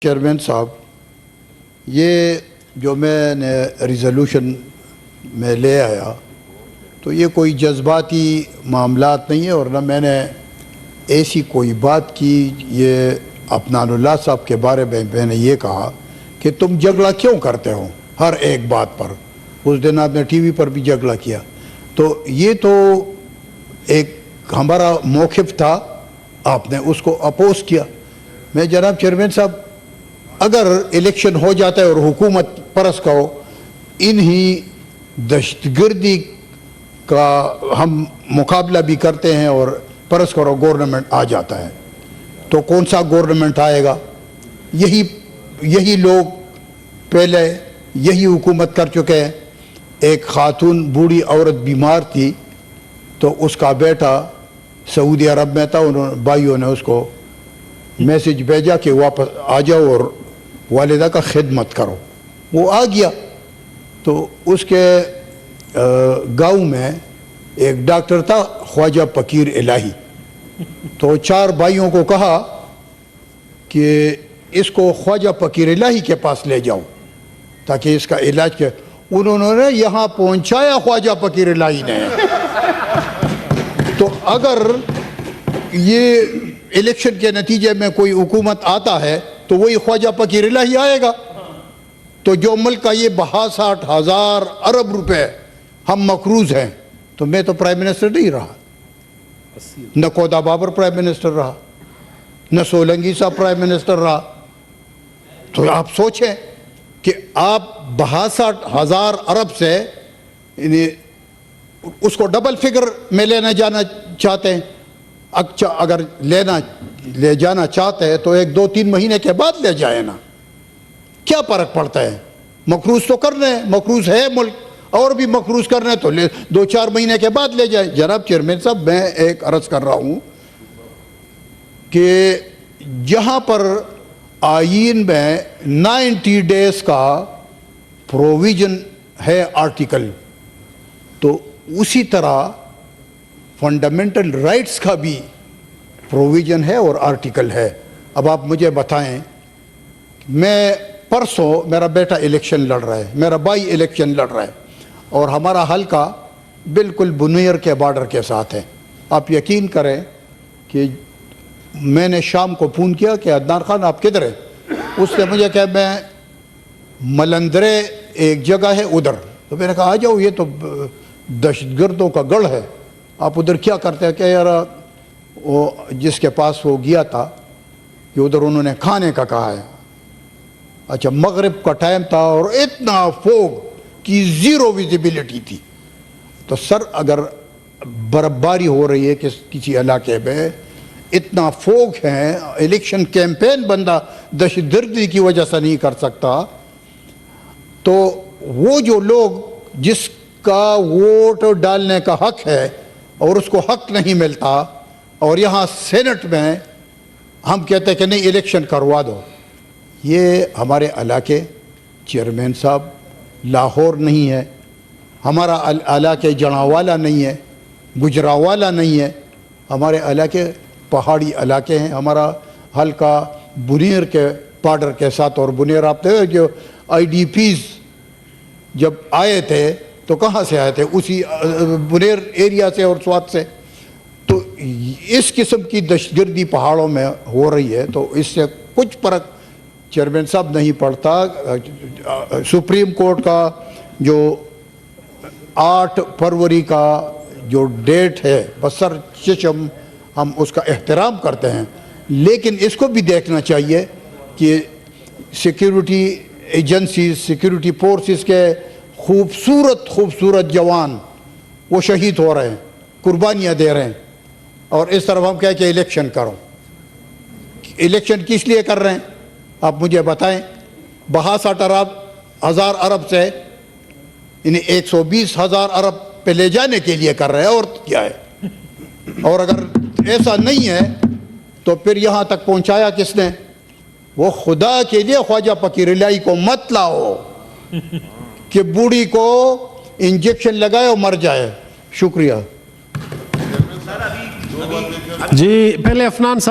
Chairman صاحب، یہ جو میں نے ریزولوشن میں لے آیا تو یہ کوئی جذباتی معاملات نہیں ہے، اور نہ میں نے ایسی کوئی بات کی۔ یہ عدنان اللہ صاحب کے بارے میں نے یہ کہا کہ تم جھگڑا کیوں کرتے ہو ہر ایک بات پر۔ اس دن آپ نے ٹی وی پر بھی جھگڑا کیا، تو یہ تو ایک ہمارا موقف تھا، آپ نے اس کو اپوز کیا۔ میں جناب چیئرمین صاحب، اگر الیکشن ہو جاتا ہے اور حکومت پرس کا ہو، انہی دہشت گردی کا ہم مقابلہ بھی کرتے ہیں اور پرس کرو گورنمنٹ آ جاتا ہے، تو کون سا گورنمنٹ آئے گا؟ یہی لوگ پہلے یہی حکومت کر چکے ہیں۔ ایک خاتون بوڑھی عورت بیمار تھی تو اس کا بیٹا سعودی عرب میں تھا، بھائیوں نے اس کو میسج بھیجا کہ واپس آ جاؤ اور والدہ کا خدمت کرو۔ وہ آ گیا تو اس کے گاؤں میں ایک ڈاکٹر تھا، خواجہ فقیر الہی، تو 4 بھائیوں کو کہا کہ اس کو خواجہ فقیر الہی کے پاس لے جاؤ تاکہ اس کا علاج کیا۔ انہوں نے یہاں پہنچایا خواجہ فقیر الہی نے۔ تو اگر یہ الیکشن کے نتیجے میں کوئی حکومت آتا ہے تو وہی خواجہ فقیر الہی آئے گا۔ تو جو ملک کا یہ 62,000 ارب روپے ہم مقروض ہیں، تو میں تو پرائم منسٹر نہیں رہا، نہ کودا بابر پرائم منسٹر رہا، نہ سولنگی صاحب پرائم منسٹر رہا۔ تو آپ سوچیں کہ آپ 62,000 ارب سے اس کو ڈبل فگر میں لینا جانا چاہتے ہیں۔ اگر لے جانا چاہتے ہیں تو 1-2-3 مہینے کے بعد لے جائے نا، کیا فرق پڑتا ہے؟ مقروض تو کرنا ہے، مقروض ہے ملک، اور بھی مقروض کرنا ہے تو 2-4 مہینے کے بعد لے جائے۔ جناب چیئرمین صاحب، میں ایک عرض کر رہا ہوں کہ جہاں پر آئین میں 90 ڈیز کا پروویژن ہے آرٹیکل، تو اسی طرح فنڈامنٹل رائٹس کا بھی پروویژن ہے اور آرٹیکل ہے۔ اب آپ مجھے بتائیں، میں پرسوں میرا بیٹا الیکشن لڑ رہا ہے، میرا بھائی الیکشن لڑ رہا ہے، اور ہمارا حلقہ بالکل بنیر کے بارڈر کے ساتھ ہے۔ آپ یقین کریں کہ میں نے شام کو فون کیا کہ عدنان خان آپ کدھر ہیں؟ اس نے مجھے کہا میں ملندرے ایک جگہ ہے ادھر۔ تو میں نے کہا آ جاؤ، یہ تو دہشت گردوں کا گڑھ ہے، آپ ادھر کیا کرتے ہیں؟ کہ یار وہ جس کے پاس وہ گیا تھا کہ ادھر انہوں نے کھانے کا کہا ہے۔ اچھا، مغرب کا ٹائم تھا اور اتنا فوگ کی 0 ویزیبلٹی تھی۔ تو سر، اگر برف باری ہو رہی ہے کسی علاقے میں، اتنا فوگ ہے، الیکشن کیمپین بندہ دہشت گردی کی وجہ سے نہیں کر سکتا، تو وہ جو لوگ جس کا ووٹ ڈالنے کا حق ہے اور اس کو حق نہیں ملتا، اور یہاں سینٹ میں ہم کہتے ہیں کہ نہیں الیکشن کروا دو۔ یہ ہمارے علاقے چیئرمین صاحب لاہور نہیں ہے، ہمارا علاقے جڑاوالا نہیں ہے، گجراوالا نہیں ہے، ہمارے علاقے پہاڑی علاقے ہیں۔ ہمارا حلقہ بنیر کے بارڈر کے ساتھ، اور بنیر آپ دیکھیں جو IDPs جب آئے تھے تو کہاں سے آئے تھے؟ اسی بنیر ایریا سے اور سوات سے۔ تو اس قسم کی دہشت گردی پہاڑوں میں ہو رہی ہے، تو اس سے کچھ فرق چیئرمین صاحب نہیں پڑتا۔ سپریم کورٹ کا جو 8 فروری کا جو ڈیٹ ہے، بسر چشم ہم اس کا احترام کرتے ہیں، لیکن اس کو بھی دیکھنا چاہیے کہ سیکیورٹی ایجنسیز، سیکیورٹی فورسز کے خوبصورت جوان وہ شہید ہو رہے ہیں، قربانیاں دے رہے ہیں، اور اس طرف ہم کہہ کہ الیکشن کرو۔ الیکشن کس لیے کر رہے ہیں آپ مجھے بتائیں؟ 62,000 ارب سے انہیں 120,000 ارب پہ لے جانے کے لیے کر رہے ہیں، اور کیا ہے؟ اور اگر ایسا نہیں ہے تو پھر یہاں تک پہنچایا کس نے؟ وہ خدا کے لیے خواجہ فقیر الہی کو مت لاؤ کہ بوڑھی کو انجیکشن لگائے اور مر جائے۔ شکریہ جی، پہلے عدنان